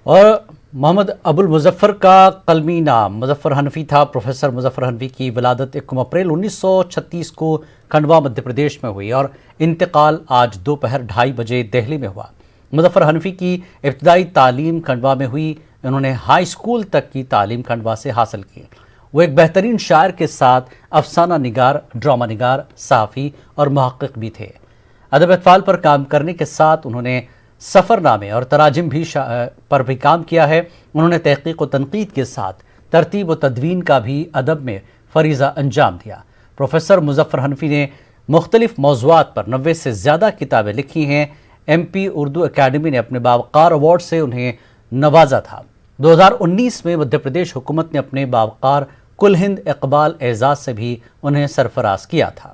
اور محمد ابو المظفر کا قلمی نام مظفر حنفی تھا۔ پروفیسر مظفر حنفی کی ولادت 1 اپریل 1936 کو کھنڈوا مدھیہ پردیش میں ہوئی اور انتقال آج دوپہر 2:30 بجے دہلی میں ہوا۔ مظفر حنفی کی ابتدائی تعلیم کھنڈوا میں ہوئی۔ انہوں نے ہائی اسکول تک کی تعلیم کھنڈوا سے حاصل کی۔ وہ ایک بہترین شاعر کے ساتھ افسانہ نگار، ڈرامہ نگار، صحافی اور محقق بھی تھے۔ ادب اطفال پر کام کرنے کے ساتھ انہوں نے سفر نامے اور تراجم پر بھی کام کیا ہے۔ انہوں نے تحقیق و تنقید کے ساتھ ترتیب و تدوین کا بھی ادب میں فریضہ انجام دیا۔ پروفیسر مظفر حنفی نے مختلف موضوعات پر 90 سے زیادہ کتابیں لکھی ہیں۔ MP اردو اکیڈمی نے اپنے باوقار ایوارڈ سے انہیں نوازا تھا۔ 2019 میں مدھیہ پردیش حکومت نے اپنے باوقار کل ہند اقبال اعزاز سے بھی انہیں سرفراز کیا تھا۔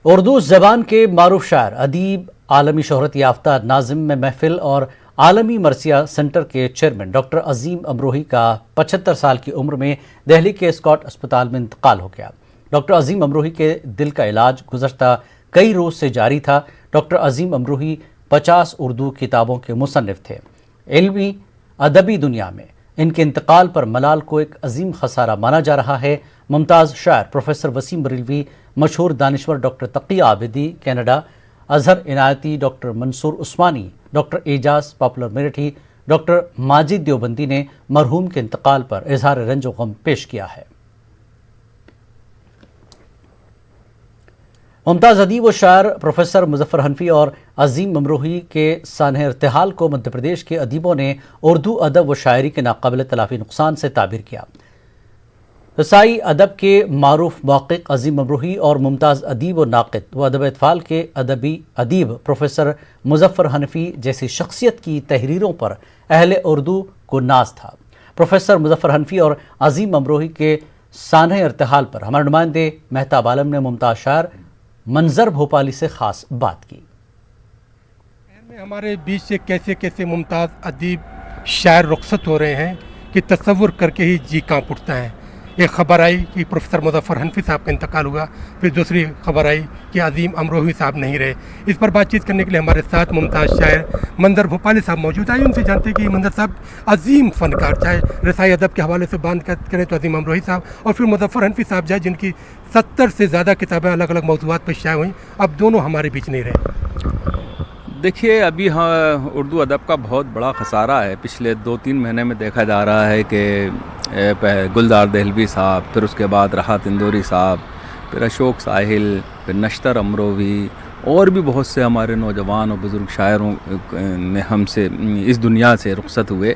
اردو زبان کے معروف شاعر، ادیب، عالمی شہرت یافتہ ناظم میں محفل اور عالمی مرثیہ سینٹر کے چیئرمین ڈاکٹر عظیم امروہی کا 75 سال کی عمر میں دہلی کے اسکاٹ اسپتال میں انتقال ہو گیا۔ ڈاکٹر عظیم امروہی کے دل کا علاج گزشتہ کئی روز سے جاری تھا۔ ڈاکٹر عظیم امروہی 50 اردو کتابوں کے مصنف تھے۔ علمی ادبی دنیا میں ان کے انتقال پر ملال کو ایک عظیم خسارہ مانا جا رہا ہے۔ ممتاز شاعر پروفیسر وسیم بریلوی، مشہور دانشور doctor Taqi Abidi Canada, Azhar Inayati, doctor Mansoor Usmani, doctor Ejaz Popular Meeruthi, doctor Majid Deobandi نے مرحوم کے انتقال پر اظہار رنج و غم پیش کیا ہے۔ ممتاز ادیب و شاعر پروفیسر مظفر حنفی اور عظیم امروہی کے سانحہ ارتحال کو مدھیہ پردیش کے ادیبوں نے اردو ادب و شاعری کے ناقابل تلافی نقصان سے تعبیر کیا۔ رسائی ادب کے معروف محقق عظیم امروہی اور ممتاز ادیب و ناقد و ادب اطفال کے ادیب پروفیسر مظفر حنفی جیسی شخصیت کی تحریروں پر اہل اردو کو ناز تھا۔ پروفیسر مظفر حنفی اور عظیم امروہی کے سانحہ ارتحال پر ہمارے نمائندے مہتاب عالم نے ممتاز شاعر منظر بھوپالی سے خاص بات کی۔ ہمارے بیچ سے کیسے کیسے ممتاز ادیب شاعر رخصت ہو رہے ہیں کہ تصور کر کے ہی جی کانپ اٹھتا ہے۔ ایک خبر آئی کہ پروفیسر مظفر حنفی صاحب کا انتقال ہوا، پھر دوسری خبر آئی کہ عظیم امروہی صاحب نہیں رہے۔ اس پر بات چیت کرنے کے لیے ہمارے ساتھ ممتاز شاعر منظر بھوپالی صاحب موجود ہیں۔ ان سے جانتے ہیں کہ منظر صاحب عظیم فنکار، چاہے رسائی ادب کے حوالے سے بات کریں تو عظیم امروہی صاحب، اور پھر مظفر حنفی صاحب جائے جن کی 70 سے زیادہ کتابیں الگ الگ موضوعات پر شائع ہوئیں، اب دونوں ہمارے بیچ نہیں رہے۔ دیکھیے، ابھی اردو ادب کا بہت بڑا خسارہ ہے۔ پچھلے 2-3 مہینے میں دیکھا جا رہا ہے کہ گلزار دہلوی صاحب، پھر اس کے بعد راحت اندوری صاحب، پھر اشوک ساحل، پھر نشتر امروہی، اور بھی بہت سے ہمارے نوجوان اور بزرگ شاعروں نے ہم سے اس دنیا سے رخصت ہوئے۔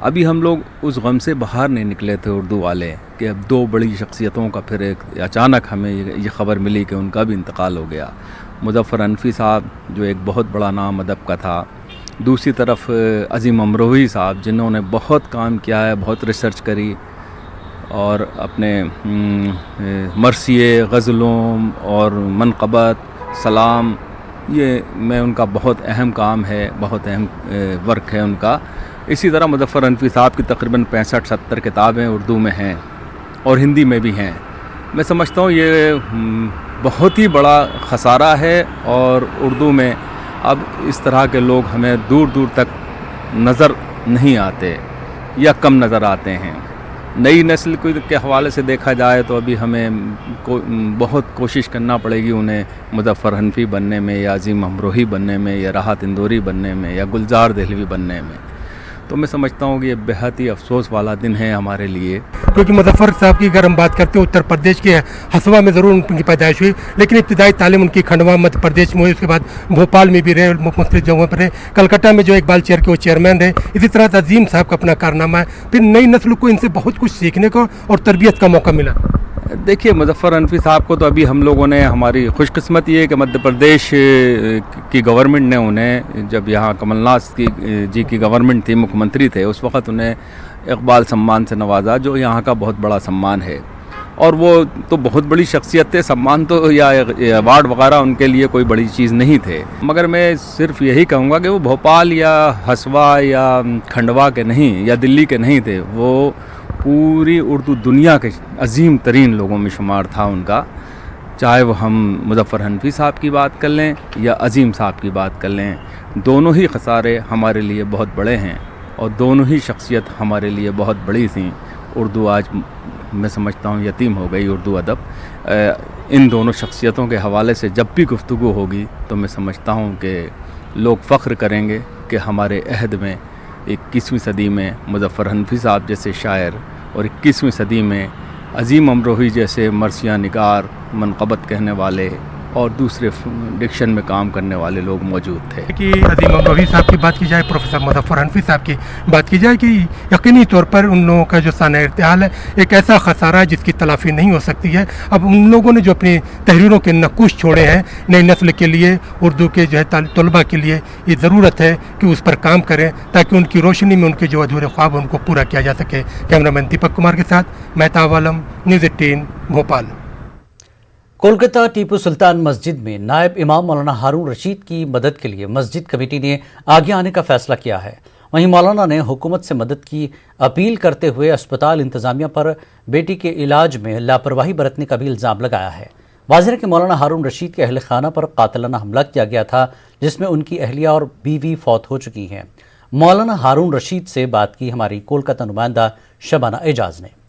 ابھی ہم لوگ اس غم سے باہر نہیں نکلے تھے اردو والے کہ اب 2 بڑی شخصیتوں کا پھر ایک اچانک ہمیں یہ خبر ملی کہ ان کا بھی انتقال ہو گیا۔ مظفر حنفی صاحب جو ایک بہت بڑا نام ادب کا تھا، دوسری طرف عظیم امروہی صاحب جنہوں نے بہت کام کیا ہے، بہت ریسرچ کری، اور اپنے مرثیے، غزلوں اور منقبت، سلام، یہ میں ان کا بہت اہم کام ہے، بہت اہم ورک ہے ان کا۔ اسی طرح مظفر حنفی صاحب کی تقریباً 65-70 کتابیں اردو میں ہیں اور ہندی میں بھی ہیں۔ میں سمجھتا ہوں یہ بہت ہی بڑا خسارہ ہے، اور اردو میں اب اس طرح کے لوگ ہمیں دور دور تک نظر نہیں آتے یا کم نظر آتے ہیں۔ نئی نسل کے حوالے سے دیکھا جائے تو ابھی ہمیں بہت کوشش کرنا پڑے گی انہیں مظفر حنفی بننے میں، یا عظیم امروہی بننے میں، یا راحت اندوری بننے میں، یا گلزار دہلوی بننے میں۔ تو میں سمجھتا ہوں کہ یہ بہت ہی افسوس والا دن ہے ہمارے لیے، کیونکہ مظفر صاحب کی اگر ہم بات کرتے ہیں اتر پردیش کے ہسوا میں ضرور ان کی پیدائش ہوئی، لیکن ابتدائی تعلیم ان کی کھنڈوا مدھیہ پردیش میں ہوئی، اس کے بعد بھوپال میں بھی رہے، مختلف جگہوں پر رہے، کلکتہ میں جو اقبال چیئر کے وہ چیئرمین رہے۔ اسی طرح عظیم صاحب کا اپنا کارنامہ ہے، پھر نئی نسل کو ان سے بہت کچھ سیکھنے کو اور تربیت کا موقع ملا۔ دیکھیے، مظفر حنفی صاحب کو تو ابھی ہم لوگوں نے، ہماری خوش قسمتی ہے کہ مدھیہ پردیش کی گورنمنٹ نے انہیں، جب یہاں کمل ناتھ جی کی گورنمنٹ تھی، مکھیہ منتری تھے اس وقت، انہیں اقبال سمان سے نوازا، جو یہاں کا بہت بڑا سمان ہے، اور وہ تو بہت بڑی شخصیت تھے۔ سمان تو یا ایوارڈ وغیرہ ان کے لیے کوئی بڑی چیز نہیں تھے، مگر میں صرف یہی کہوں گا کہ وہ بھوپال یا ہسوا یا کھنڈوا کے نہیں، یا دلی کے نہیں تھے، وہ پوری اردو دنیا کے عظیم ترین لوگوں میں شمار تھا ان کا۔ چاہے وہ ہم مظفر حنفی صاحب کی بات کر لیں یا عظیم صاحب کی بات کر لیں، دونوں ہی خسارے ہمارے لیے بہت بڑے ہیں اور دونوں ہی شخصیت ہمارے لیے بہت بڑی تھیں۔ اردو آج میں سمجھتا ہوں یتیم ہو گئی، اردو ادب۔ ان دونوں شخصیتوں کے حوالے سے جب بھی گفتگو ہوگی تو میں سمجھتا ہوں کہ لوگ فخر کریں گے کہ ہمارے عہد میں 21ویں صدی میں مظفر حنفی صاحب جیسے شاعر اور 21ویں صدی میں عظیم امروہی جیسے مرثیہ نگار، منقبت کہنے والے اور دوسرے ڈکشن میں کام کرنے والے لوگ موجود تھے۔ کہ عظیم امروہی صاحب کی بات کی جائے، پروفیسر مظفر حنفی صاحب کی بات کی جائے کہ یقینی طور پر ان لوگوں کا جو سانحہ ارتحال ہے ایک ایسا خسارہ ہے جس کی تلافی نہیں ہو سکتی ہے۔ اب ان لوگوں نے جو اپنی تحریروں کے نقوش چھوڑے ہیں نئی نسل کے لیے، اردو کے جو ہے طلباء کے لیے، یہ ضرورت ہے کہ اس پر کام کریں تاکہ ان کی روشنی میں ان کے جو ادھورے خواب ہیں ان کو پورا کیا جا سکے۔ کیمرہ مین دیپک کمار کے ساتھ مہتاب عالم، نیوز 18 بھوپال۔ کولکتہ ٹیپو سلطان مسجد میں نائب امام مولانا ہارون رشید کی مدد کے لیے مسجد کمیٹی نے آگے آنے کا فیصلہ کیا ہے۔ وہیں مولانا نے حکومت سے مدد کی اپیل کرتے ہوئے اسپتال انتظامیہ پر بیٹی کے علاج میں لاپرواہی برتنے کا بھی الزام لگایا ہے۔ واضح ہے کہ مولانا ہارون رشید کے اہل خانہ پر قاتلانہ حملہ کیا گیا تھا جس میں ان کی اہلیہ اور بیوی فوت ہو چکی ہیں۔ مولانا ہارون رشید سے بات کی ہماری کولکتہ نمائندہ شبانہ اعجاز نے۔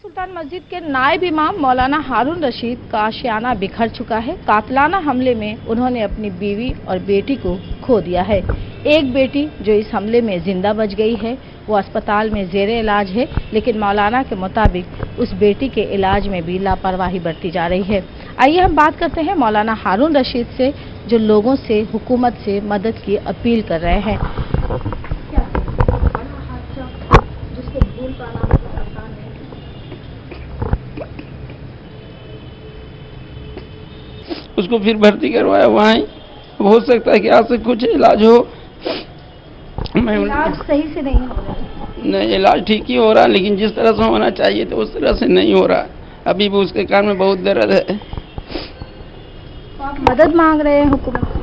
سلطان مسجد کے نائب امام مولانا ہارون رشید کا آشیانہ بکھر چکا ہے۔ قاتلانہ حملے میں انہوں نے اپنی بیوی اور بیٹی کو کھو دیا ہے۔ ایک بیٹی جو اس حملے میں زندہ بچ گئی ہے وہ اسپتال میں زیر علاج ہے، لیکن مولانا کے مطابق اس بیٹی کے علاج میں بھی لاپرواہی برتی جا رہی ہے۔ آئیے ہم بات کرتے ہیں مولانا ہارون رشید سے جو لوگوں سے حکومت سے مدد کی اپیل کر رہے ہیں۔ اس کو پھر بھرتی کروایا وہاں ہی، ہو سکتا ہے کہ آج سے کچھ علاج ہو۔ علاج صحیح سے نہیں ہو رہا، نہیں علاج ٹھیک ہی ہو رہا، لیکن جس طرح سے ہونا چاہیے تو اس طرح سے نہیں ہو رہا۔ ابھی بھی اس کے کان میں بہت درد ہے۔ تو آپ مدد مانگ رہے ہیں حکومت سے؟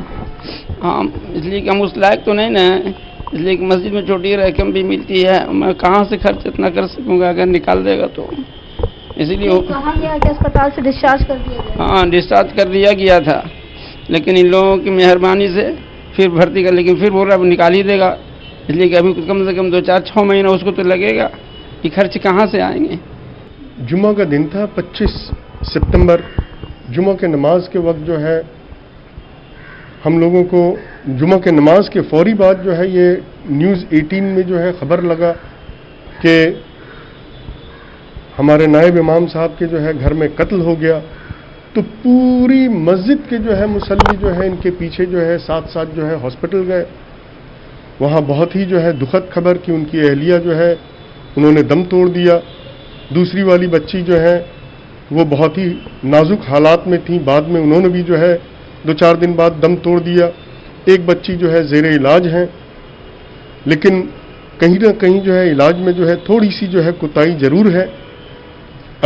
ہاں، اس لیے کہ ہم اس لائق تو نہیں نا ہیں، اس لیے کہ مسجد میں چھوٹی رقم بھی ملتی ہے، میں کہاں سے خرچ اتنا کر سکوں گا اگر نکال دے گا تو، اسی لیے کہا گیا کہ اسپتال سے ڈسچارج کر دیا گیا۔ ہاں ڈسچارج کر دیا گیا تھا، لیکن ان لوگوں کی مہربانی سے پھر بھرتی کر، لیکن پھر بول رہا ہے نکال ہی دے گا، اس لیے کہ ابھی کم سے کم 2-4-6 مہینہ اس کو تو لگے گا، یہ خرچ کہاں سے آئیں گے؟ جمعہ کا دن تھا 25 ستمبر، جمعہ کے نماز کے وقت جو ہے ہم لوگوں کو جمعہ کے نماز کے فوری بعد جو ہے یہ نیوز 18 میں جو ہے خبر لگا کہ ہمارے نائب امام صاحب کے جو ہے گھر میں قتل ہو گیا، تو پوری مسجد کے جو ہے مصلی جو ہے ان کے پیچھے جو ہے ساتھ ساتھ جو ہے ہاسپٹل گئے۔ وہاں بہت ہی جو ہے دکھد خبر کہ ان کی اہلیہ جو ہے انہوں نے دم توڑ دیا، دوسری والی بچی جو ہے وہ بہت ہی نازک حالات میں تھیں، بعد میں انہوں نے بھی جو ہے 2-4 دن بعد دم توڑ دیا۔ ایک بچی جو ہے زیر علاج ہیں، لیکن کہیں نہ کہیں جو ہے علاج میں جو ہے تھوڑی سی جو ہے کوتاہی ضرور ہے۔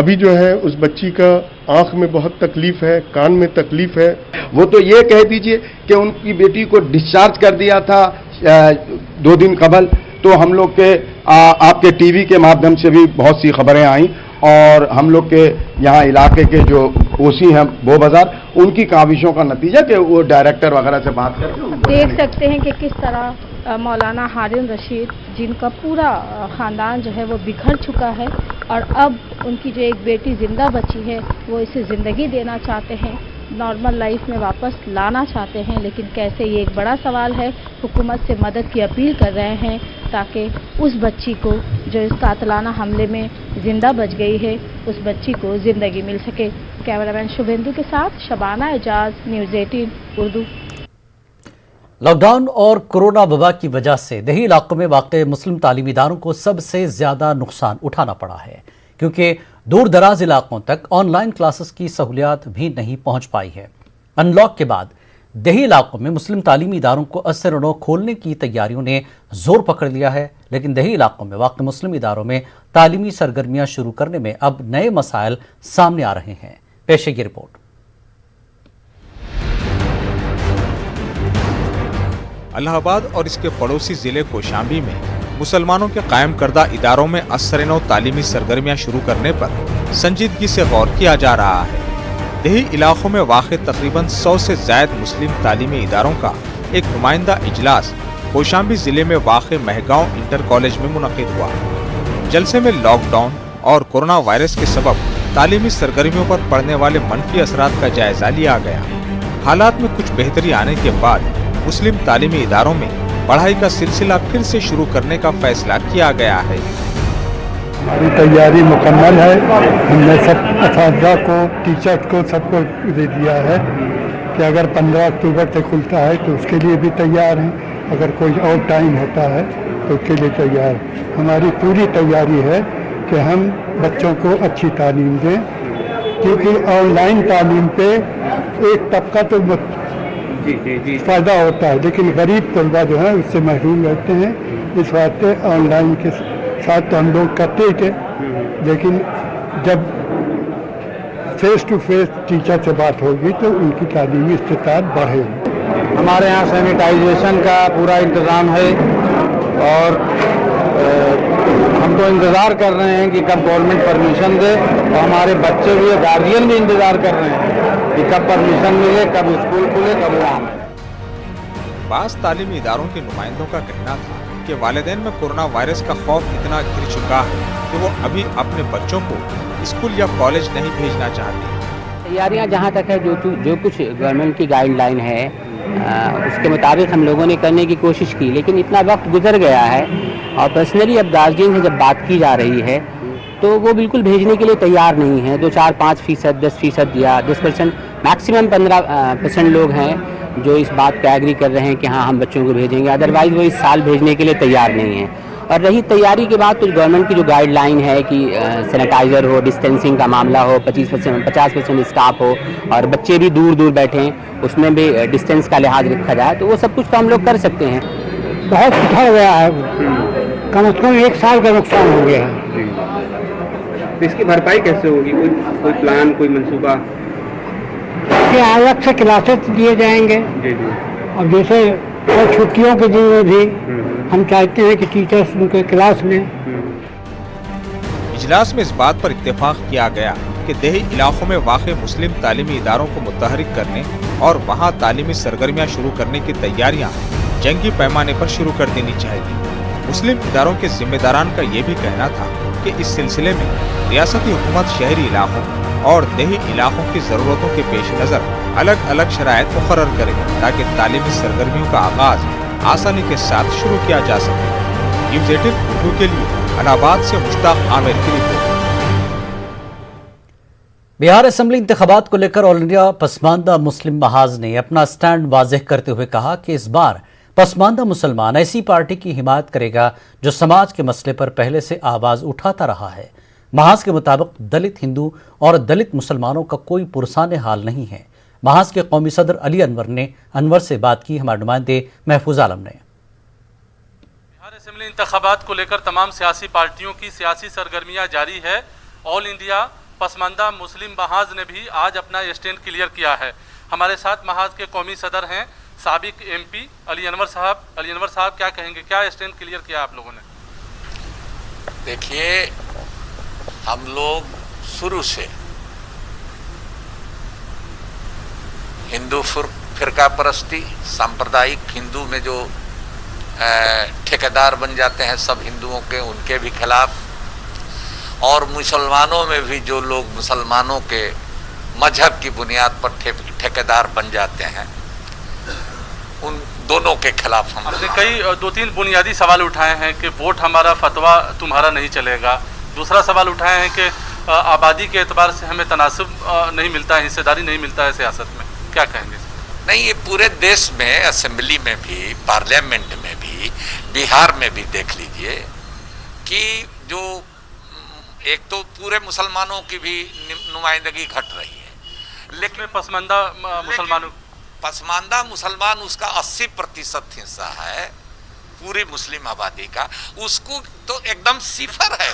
ابھی جو ہے اس بچی کا آنکھ میں بہت تکلیف ہے، کان میں تکلیف ہے۔ وہ تو یہ کہہ دیجئے کہ ان کی بیٹی کو ڈسچارج کر دیا تھا 2 دن قبل، تو ہم لوگ کے آپ کے ٹی وی کے مادھیم سے بھی بہت سی خبریں آئیں، اور ہم لوگ کے یہاں علاقے کے جو اوسی ہیں بو بازار، ان کی کاوشوں کا نتیجہ کہ وہ ڈائریکٹر وغیرہ سے بات کر کے دیکھ سکتے ہیں کہ کس طرح مولانا ہارون رشید جن کا پورا خاندان جو ہے وہ بکھر چکا ہے، اور اب ان کی جو ایک بیٹی زندہ بچی ہے وہ اسے زندگی دینا چاہتے ہیں، نارمل لائف میں واپس لانا چاہتے ہیں، لیکن کیسے، یہ ایک بڑا سوال ہے۔ حکومت سے مدد کی اپیل کر رہے ہیں تاکہ اس بچی کو جو اس قاتلانہ حملے میں زندہ بچ گئی ہے اس بچی کو زندگی مل سکے۔ کیمرہ مین شبھیندو کے ساتھ شبانہ اعجاز، نیوز 18 اردو۔ لاک ڈاؤن اور کورونا وبا کی وجہ سے دیہی علاقوں میں واقع مسلم تعلیمی اداروں کو سب سے زیادہ نقصان اٹھانا پڑا ہے، کیونکہ دور دراز علاقوں تک آن لائن کلاسز کی سہولیات بھی نہیں پہنچ پائی ہے۔ ان لاک کے بعد دیہی علاقوں میں مسلم تعلیمی اداروں کو اثر و رونق کھولنے کی تیاریوں نے زور پکڑ لیا ہے، لیکن دیہی علاقوں میں واقع مسلم اداروں میں تعلیمی سرگرمیاں شروع کرنے میں اب نئے مسائل سامنے آ رہے ہیں۔ پیش ہے یہ رپورٹ۔ الہ آباد اور اس کے پڑوسی ضلع کوشامبی میں मुसलमानों के कायम करदा इदारों में असर-ए-नौ तालीमी सरगर्मियां शुरू करने पर संजीदगी से गौर किया जा रहा है। देही इलाकों में वाक़ तकरीबन 100 से ज़ायद मुस्लिम तालीमी इदारों का एक नुमाइंदा इजलास कौशाम्बी ज़िले में वाक़ महगांव इंटर कॉलेज में मुनक़िद हुआ। जलसे में लॉकडाउन और कोरोना वायरस के सबब तालीमी सरगर्मियों पर पड़ने वाले मनफी असरात का जायजा लिया गया। हालात में कुछ बेहतरी आने के बाद मुस्लिम तालीमी इदारों में पढ़ाई का सिलसिला फिर से शुरू करने का फैसला किया गया है। हमारी तैयारी मुकम्मल है। हमने सब असातिज़ा को, टीचर्स को, सबको दे दिया है कि अगर 15 अक्टूबर से खुलता है तो उसके लिए भी तैयार हैं, अगर कोई और टाइम होता है तो उसके लिए तैयार। हमारी पूरी तैयारी है कि हम बच्चों को अच्छी तालीम दें, क्योंकि ऑनलाइन तालीम पे एक तबका तो फ़ायदा होता है, लेकिन गरीब तलबा जो है उससे महरूम रहते हैं। इस वास्ते ऑनलाइन के साथ तो हम लोग करते ही थे, लेकिन जब फेस टू फेस टीचर से बात होगी तो उनकी तालीमी इस्तिताअत बढ़ेगी। हमारे यहाँ सैनिटाइजेशन का पूरा इंतज़ाम है और हम तो इंतज़ार कर रहे हैं कि कब गवर्नमेंट परमिशन दे, और हमारे बच्चे भी, गार्जियन भी इंतज़ार कर रहे हैं कि कब परमिशन मिले, कब स्कूल खुले, कब वहाँ। बास तालीमी इदारों के नुमाइंदों का कहना था कि वालिदैन में कोरोना वायरस का खौफ इतना घिर चुका है कि वो अभी अपने बच्चों को स्कूल या कॉलेज नहीं भेजना चाहते। तैयारियां जहां तक है, जो कुछ गवर्नमेंट की गाइडलाइन है उसके मुताबिक हम लोगों ने करने की कोशिश की, लेकिन इतना वक्त गुजर गया है और पर्सनली अब गार्जियन से जब बात की जा रही है तो वो बिल्कुल भेजने के लिए तैयार नहीं है। 2-4-5%, 10% या 10%, मैक्सिमम 15% लोग हैं जो इस बात का एग्री कर रहे हैं कि हाँ हम बच्चों को भेजेंगे, अदरवाइज़ वो इस साल भेजने के लिए तैयार नहीं है। और रही तैयारी के बाद तो गवर्नमेंट की जो गाइडलाइन है कि सैनिटाइज़र हो, डिस्टेंसिंग का मामला हो, 50% स्टाफ हो और बच्चे भी दूर दूर बैठें, उसमें भी डिस्टेंस का लिहाज रखा जाए, तो वो सब कुछ तो हम लोग कर सकते हैं। बहुत पिछड़ गया है, कम से कम 1 साल का नुकसान हो गया है। तो इसकी भरपाई कैसे होगी? कोई प्लान, कोई मंसूबा? अलग से क्लासेस दिए जाएंगे जी। और जैसे और छुट्टियों के दिन में भी हम चाहते हैं कि टीचर्स उनके क्लास में। इजलास में इस बात पर इत्तेफाक किया गया कि देही इलाकों में वाक़ मुस्लिम तालीमी इदारों को मुतहरिक करने और वहाँ तालीमी सरगर्मियाँ शुरू करने की तैयारियाँ जंगी पैमाने पर शुरू कर देनी चाहिए। मुस्लिम इदारों के जिम्मेदारान का ये भी कहना था कि इस सिलसिले में रियासती हुकूमत शहरी इलाकों और देही इलाकों की ज़रूरतों के पेश नज़र अलग अलग शराइत मुकर्रर करे ताकि तालीमी सरगर्मियों का आगाज़ आसानी के साथ शुरू किया जा सके। न्यूज़ 18 उर्दू के लिए इलाहाबाद से मुश्ताक आमिर की रिपोर्ट। बिहार असेंबली इंतखाबात को लेकर ऑल इंडिया पसमानदा मुस्लिम महाज ने अपना स्टैंड वाज़ेह करते हुए कहा कि इस बार पसमानदा मुसलमान ऐसी पार्टी की हिमायत करेगा जो समाज के मसले पर पहले से आवाज़ उठाता रहा है। महाज के मुताबिक दलित हिंदू और दलित मुसलमानों का कोई पुरसाने हाल नहीं है। महाज के कौमी सदर अली अनवर से बात की हमारे नुमाइंदे महफूज आलम ने। बिहार असेंबली इंतखाबात को लेकर तमाम सियासी पार्टियों की सियासी सरगर्मियां जारी है। ऑल इंडिया पसमानदा मुस्लिम महाज ने भी आज अपना स्टैंड क्लियर किया है। हमारे साथ महाज के कौमी सदर हैं साबिक MP अली अनवर साहब। अली अनवर साहब क्या कहेंगे, क्या स्टैंड क्लियर किया आप लोगों ने? देखिए, हम लोग शुरू से हिंदू फिरका परस्ती, सांप्रदायिक हिंदू में जो ठेकेदार बन जाते हैं सब हिंदुओं के, उनके भी खिलाफ, और मुसलमानों में भी जो लोग मुसलमानों के मजहब की बुनियाद पर ठेकेदार बन जाते हैं, उन दोनों के खिलाफ हम आपने कई 2-3 बुनियादी सवाल उठाए हैं कि वोट हमारा, फतवा तुम्हारा नहीं चलेगा। दूसरा सवाल उठाए हैं कि आबादी के एतबार से हमें तनासब नहीं मिलता है, हिस्सेदारी नहीं मिलता है सियासत में। क्या कहेंगे? नहीं, ये पूरे देश में, असेंबली में भी, पार्लियामेंट में भी, बिहार में भी देख लीजिए कि जो एक तो पूरे मुसलमानों की भी नुमाइंदगी घट रही है, लेकिन पसमानदा मुसलमान उसका 80% हिस्सा है पूरी मुस्लिम आबादी का, उसको तो एकदम सिफर है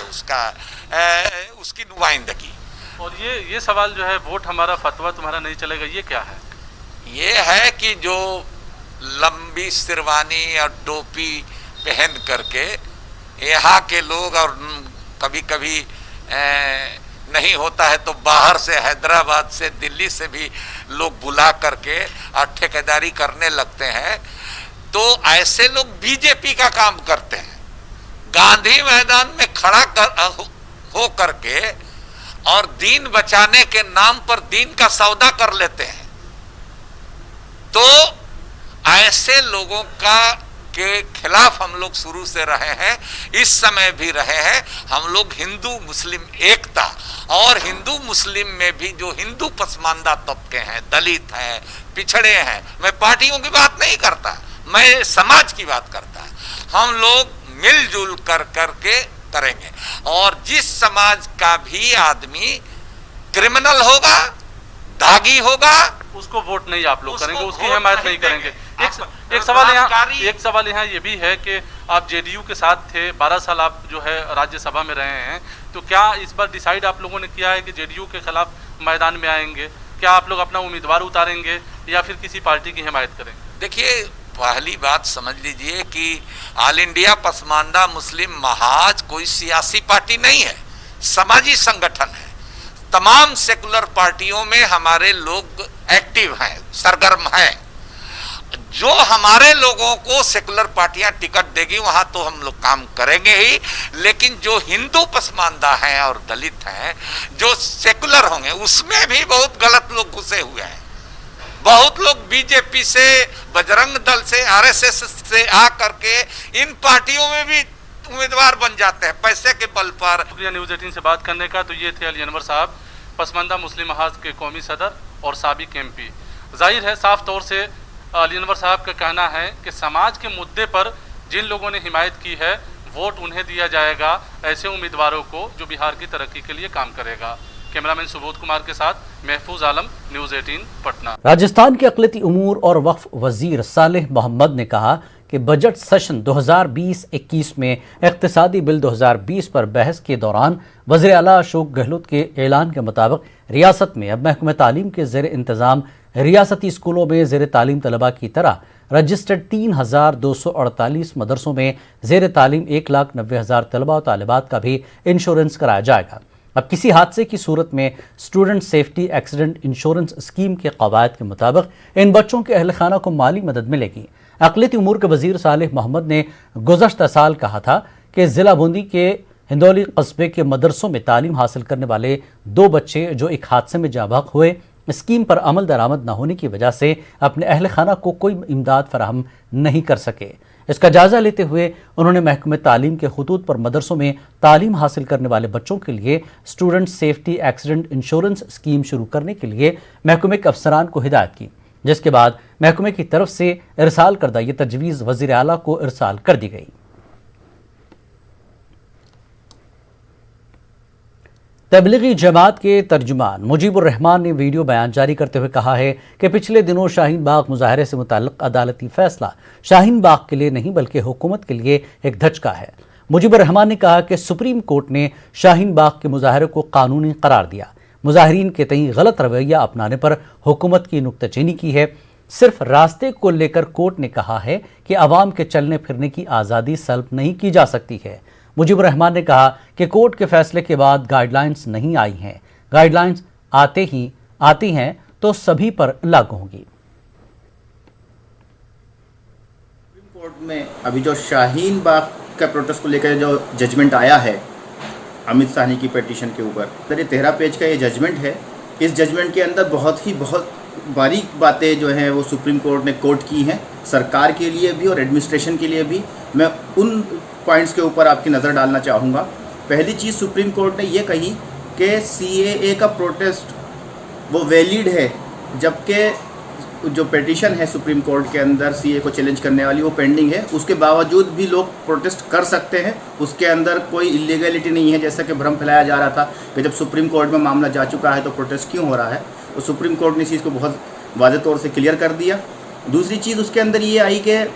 उसकी नुमाइंदगी। और ये सवाल जो है, वोट हमारा फतवा तुम्हारा नहीं चलेगा, ये क्या है? ये है कि जो लंबी शेरवानी और टोपी पहन करके यहाँ के लोग और कभी कभी नहीं होता है तो बाहर से, हैदराबाद से, दिल्ली से भी लोग बुला करके और ठेकेदारी करने लगते हैं। तो ऐसे लोग बीजेपी का काम करते हैं, गांधी मैदान में खड़ा हो करके और दीन बचाने के नाम पर दीन का सौदा कर लेते हैं। तो ऐसे लोगों के खिलाफ हम लोग शुरू से रहे हैं, इस समय भी रहे हैं। हम लोग हिंदू मुस्लिम एकता, और हिंदू मुस्लिम में भी जो हिंदू पसमानदा तबके हैं, दलित हैं, पिछड़े हैं, मैं पार्टियों की बात नहीं करता, मैं समाज की बात करता। हम लोग मिलजुल करके करेंगे, और जिस समाज का भी आदमी क्रिमिनल होगा, दागी होगा, उसको वोट नहीं आप लोग करेंगे, उसकी हिमायत नहीं करेंगे। एक सवाल यहाँ ये भी है कि आप जेडीयू के साथ थे, 12 साल आप जो है राज्यसभा में रहे हैं, तो क्या इस बार डिसाइड आप लोगों ने किया है कि जेडीयू के खिलाफ मैदान में आएंगे? क्या आप लोग अपना उम्मीदवार उतारेंगे या फिर किसी पार्टी की हिमायत करेंगे? देखिए, पहली बात समझ लीजिए कि ऑल इंडिया पसमानदा मुस्लिम महाज कोई सियासी पार्टी नहीं है, समाजी संगठन है। तमाम सेकुलर पार्टियों में हमारे लोग एक्टिव हैं, सरगर्म हैं। जो हमारे लोगों को सेकुलर पार्टियां टिकट देगी वहां तो हम लोग काम करेंगे ही, लेकिन जो हिंदू पसमानदा हैं और दलित हैं, जो सेकुलर होंगे, उसमें भी बहुत गलत लोग घुसे हुए हैं। बहुत लोग बीजेपी से, बजरंग दल से, आरएसएस से आ करके इन पार्टियों में भी उम्मीदवार बन जाते हैं पैसे के बल पर। शुक्रिया न्यूज़ 18 से बात करने का। तो ये थे अली अनवर साहब, पसमानदा मुस्लिम महाज के कौमी सदर और साबिक एमपी। जाहिर है, साफ तौर से अली अनवर साहब का कहना है कि समाज के मुद्दे पर जिन लोगों ने हिमायत की है, वोट उन्हें दिया जाएगा, ऐसे उम्मीदवारों को जो बिहार की तरक्की के लिए काम करेगा। कैमरामैन सुबोध कुमार के साथ महफूज आलम, न्यूज़ 18 पटना। राजस्थान के अक़लियती उमूर और वक्फ वजीर सालेह मोहम्मद ने कहा कि बजट सेशन 2020-21 में इक़्तिसादी बिल 2020 पर बहस के दौरान वज़ीर आला अशोक गहलोत के ऐलान के मुताबिक रियासत में अब महकमे तालीम के ज़ेर इंतज़ाम रियासती स्कूलों में ज़ेर तालीम तलबा की तरह रजिस्टर्ड 3,248 मदरसों में ज़ेर तालीम 1,90,000 तलबा और तालिबात का भी इंश्योरेंस कराया जाएगा। अब किसी हादसे की सूरत में student safety accident insurance scheme के क़वायद के मुताबिक इन बच्चों के अहल खाना को माली मदद मिलेगी। अक़लियती उमूर के वज़ीर सालेह मोहम्मद ने गुज़श्ता साल कहा था कि ज़िला बूंदी के हिंदौली कस्बे के मदरसों में तालीम हासिल करने वाले 2 बच्चे जो एक हादसे में जाँ बहक हुए, स्कीम पर अमल दरामद न होने की वजह से अपने अहल खाना को कोई इमदाद फराहम नहीं कर सके। इसका जायज़ा लेते हुए उन्होंने महकमे तालीम के खतूत पर मदरसों में तालीम हासिल करने वाले बच्चों के लिए student safety accident insurance scheme शुरू करने के लिए महकमे के अफसरान को हिदायत की, जिसके बाद महकमे की तरफ से इरसाल करदा ये तजवीज़ वज़ीर आला को इरसाल कर दी गई। तबलीगी जमात के तर्जुमान मुजीबुर रहमान ने वीडियो बयान जारी करते हुए कहा है कि पिछले दिनों शाहीन बाग मुजाहरे से मुताल्लिक़ अदालती फैसला शाहीन बाग के लिए नहीं बल्कि हुकूमत के लिए एक धचका है। मुजीबुर रहमान ने कहा कि सुप्रीम कोर्ट ने शाहीन बाग के मुजाहरे को कानूनी करार दिया, मुजाहिरीन के तई गलत रवैया अपनाने पर हुकूमत की नुक्ताचीनी की है। सिर्फ रास्ते को लेकर कोर्ट ने कहा है कि आवाम के चलने फिरने की आज़ादी सल्ब नहीं की जा सकती है। मुजीबुर रहमान ने कहा कि कोर्ट के फैसले के बाद गाइडलाइंस नहीं आई हैं, गाइडलाइंस आती हैं तो सभी पर लागू होंगी। सुप्रीम कोर्ट में अभी जो शाहीन बाग का प्रोटेस्ट को लेकर जो जजमेंट आया है अमित साहनी की पिटीशन के ऊपर, 13 पेज का ये जजमेंट है। इस जजमेंट के अंदर बहुत बारीक बातें जो हैं वो सुप्रीम कोर्ट ने कोट की हैं, सरकार के लिए भी और एडमिनिस्ट्रेशन के लिए भी। मैं उन पॉइंट्स के ऊपर आपकी नज़र डालना चाहूँगा। पहली चीज़ सुप्रीम कोर्ट ने ये कही कि CAA का प्रोटेस्ट वो वैलिड है, जबकि जो पिटीशन है सुप्रीम कोर्ट के अंदर CAA को चैलेंज करने वाली वो पेंडिंग है। उसके बावजूद भी लोग प्रोटेस्ट कर सकते हैं, उसके अंदर कोई इलीगलिटी नहीं है, जैसा कि भ्रम फैलाया जा रहा था कि जब सुप्रीम कोर्ट में मामला जा चुका है तो प्रोटेस्ट क्यों हो रहा है। तो सुप्रीम कोर्ट ने इस चीज़ को बहुत वाज़ेह तौर से क्लियर कर दिया। दूसरी चीज़ उसके अंदर ये आई कि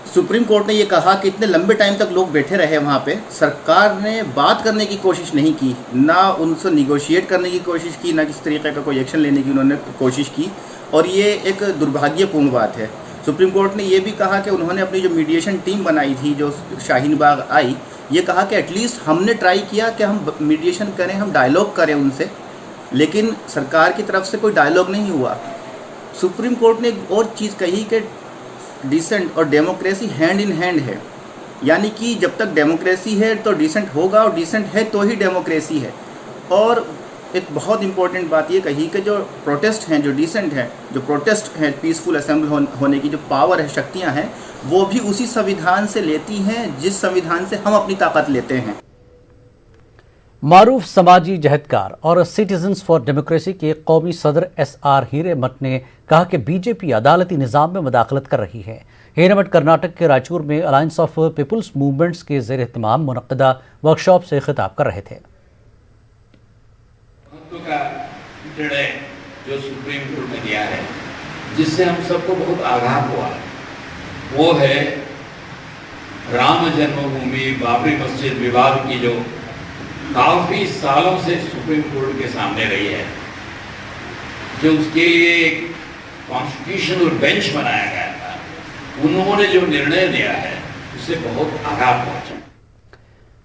सुप्रीम कोर्ट ने ये कहा कि इतने लंबे टाइम तक लोग बैठे रहे वहाँ पे, सरकार ने बात करने की कोशिश नहीं की, ना उनसे निगोशिएट करने की कोशिश की, ना किसी तरीके का कोई एक्शन लेने की उन्होंने कोशिश की, और ये एक दुर्भाग्यपूर्ण बात है। सुप्रीम कोर्ट ने ये भी कहा कि उन्होंने अपनी जो मीडिएशन टीम बनाई थी जो शाहीन बाग आई, ये कहा कि एटलीस्ट हमने ट्राई किया कि हम मीडिएशन करें, हम डायलॉग करें उनसे, लेकिन सरकार की तरफ से कोई डायलॉग नहीं हुआ। सुप्रीम कोर्ट ने एक और चीज़ कही कि डिसेंट और डेमोक्रेसी हैंड इन हैंड है, यानी कि जब तक डेमोक्रेसी है तो डिसेंट होगा और डिसेंट है तो ही डेमोक्रेसी है। और एक बहुत इंपॉर्टेंट बात ये कही कि जो प्रोटेस्ट हैं, जो डिसेंट हैं, जो प्रोटेस्ट हैं, पीसफुल असेंबल होने की जो पावर है, शक्तियां हैं, वो भी उसी संविधान से लेती हैं जिस संविधान से हम अपनी ताकत लेते हैं। मारूफ समाजी जहदकार और सिटीजन्स फॉर डेमोक्रेसी के कौमी सदर SR हीरेमठ ने कहा कि बीजेपी अदालती निज़ाम में मदाखलत कर रही है। हीरेमठ कर्नाटक के रायचूर में अलायंस ऑफ पीपल्स मूवमेंट्स के ज़ेर एहतमाम मुनक्किदा वर्कशॉप से खिताब कर रहे थे। का निर्णय जो सुप्रीम कोर्ट ने दिया है, जिससे हम सबको बहुत आघात हुआ, वो है राम जन्मभूमि बाबरी मस्जिद विवाद की जो काफी सालों से सुप्रीम कोर्ट के सामने रही है, जो उसके लिए एक कॉन्स्टिट्यूशनल बेंच बनाया गया था, उन्होंने जो निर्णय दिया है उससे बहुत आघात पहुंचा।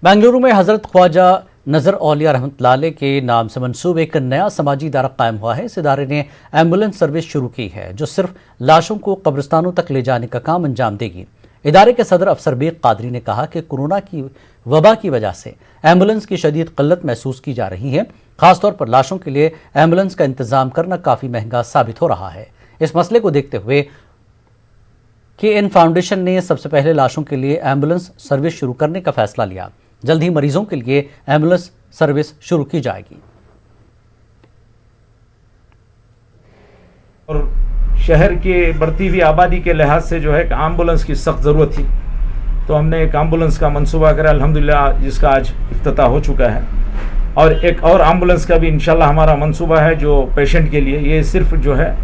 बेंगलुरु में हजरत ख्वाजा नज़र औलिया रहमतुल्लाह के नाम से मंसूब एक नया समाजी इदारा कायम हुआ है। इस इदारे ने एम्बुलेंस सर्विस शुरू की है जो सिर्फ लाशों को कब्रिस्तानों तक ले जाने का काम अंजाम देगी। इदारे के सदर अफसर बेग कादरी ने कहा कि कोरोना की वबा की वजह से एम्बुलेंस की शदीद किल्लत महसूस की जा रही है। खासतौर पर लाशों के लिए एम्बुलेंस का इंतज़ाम करना काफ़ी महंगा साबित हो रहा है। इस मसले को देखते हुए KN फाउंडेशन ने सबसे पहले लाशों के लिए एम्बुलेंस सर्विस शुरू करने का फैसला लिया। जल्द ही मरीजों के लिए एम्बुलेंस सर्विस शुरू की जाएगी। और शहर के बढ़ती हुई आबादी के लिहाज से जो है एम्बुलेंस की सख्त ज़रूरत थी, तो हमने एक एम्बुलेंस का मंसूबा करा अल्हम्दुलिल्लाह, जिसका आज इफ्तिताह हो चुका है। और एक और एम्बुलेंस का भी इंशाल्लाह हमारा मंसूबा है जो पेशेंट के लिए, ये सिर्फ जो है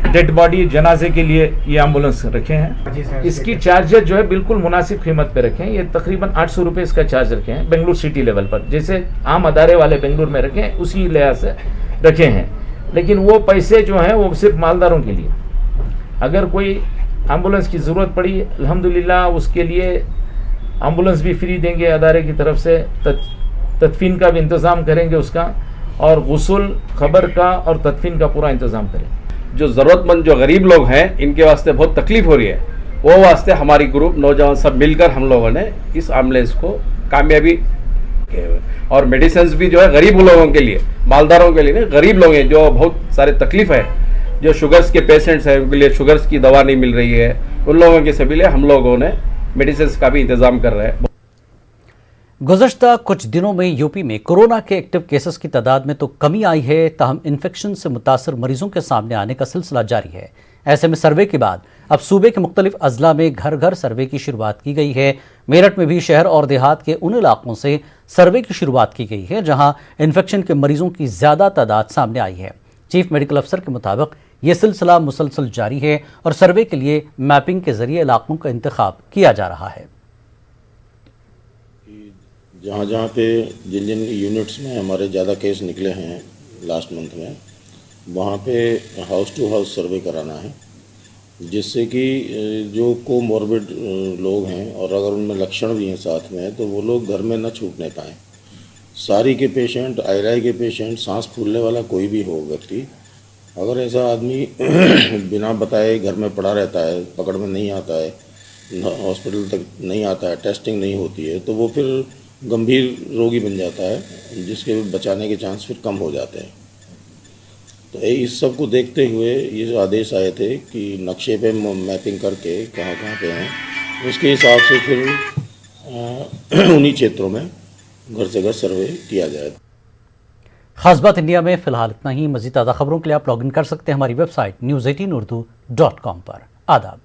डेड बॉडी जनाजे के लिए ये एम्बुलेंस रखे हैं। इसकी चार्जेस जो है बिल्कुल मुनासिब कीमत पे रखे हैं। ये तकरीबन 800 रुपये इसका चार्ज रखे हैं बेंगलुरु सिटी लेवल पर, जैसे आम अदारे वाले बेंगलुरु में रखे हैं उसी लिहाज से रखे हैं। लेकिन वो पैसे जो हैं वो सिर्फ मालदारों के लिए। अगर कोई एम्बुलेंस की ज़रूरत पड़ी अल्हम्दुलिल्लाह उसके लिए एम्बुलेंस भी फ्री देंगे अदारे की तरफ से, तदफीन का भी इंतज़ाम करेंगे उसका, और गुस्ल खबर का और तदफीन का पूरा इंतज़ाम करेंगे। जो ज़रूरतमंद जो गरीब लोग हैं इनके वास्ते बहुत तकलीफ हो रही है, वो वास्ते हमारी ग्रुप नौजवान सब मिलकर हम लोगों ने इस एम्बुलेंस को कामयाबी, और मेडिसिन भी जो है गरीब लोगों के लिए, मालदारों के लिए नहीं, गरीब लोग हैं जो बहुत सारे तकलीफ है, जो शुगर्स के पेशेंट्स हैं उनके लिए शुगर्स की दवा नहीं मिल रही है, उन लोगों के सभी लिए हम लोगों ने मेडिसिन का भी इंतज़ाम कर रहे हैं। गुज़श्ता कुछ दिनों में यूपी में कोरोना के एक्टिव केसेस की तादाद में तो कमी आई है, ताहम इन्फेक्शन से मुतासर मरीजों के सामने आने का सिलसिला जारी है। ऐसे में सर्वे के बाद अब सूबे के मुख्तलिफ अजला में घर घर सर्वे की शुरुआत की गई है। मेरठ में भी शहर और देहात के उन इलाकों से सर्वे की शुरुआत की गई है जहां इन्फेक्शन के मरीजों की ज़्यादा तादाद सामने आई है। चीफ मेडिकल अफसर के मुताबिक ये सिलसिला मुसलसल जारी है और सर्वे के लिए मैपिंग के जरिए इलाकों का इंतखाब किया जा रहा है। जहाँ जहाँ पे जिन जिन यूनिट्स में हमारे ज़्यादा केस निकले हैं लास्ट मंथ में, वहाँ पे हाउस टू हाउस सर्वे कराना है, जिससे कि जो कोमॉर्बिड लोग हैं और अगर उनमें लक्षण भी हैं साथ में, तो वो लोग घर में न छूटने पाएँ। सारी के पेशेंट, आयराई के पेशेंट, सांस फूलने वाला कोई भी हो व्यक्ति, अगर ऐसा आदमी बिना बताए घर में पड़ा रहता है, पकड़ में नहीं आता है, हॉस्पिटल तक नहीं आता है, टेस्टिंग नहीं होती है, तो वो फिर गंभीर रोगी बन जाता है, जिसके बचाने के चांस फिर कम हो जाते हैं। तो इस सब को देखते हुए ये जो आदेश आए थे कि नक्शे पे मैपिंग करके कहाँ कहाँ पे हैं, उसके हिसाब से फिर उन्हीं क्षेत्रों में घर से घर सर्वे किया जाए। खास बात इंडिया में फ़िलहाल इतना ही। मज़ीद ताज़ा खबरों के लिए आप लॉगिन कर सकते हैं हमारी वेबसाइट news18urdu.com पर। आदाब।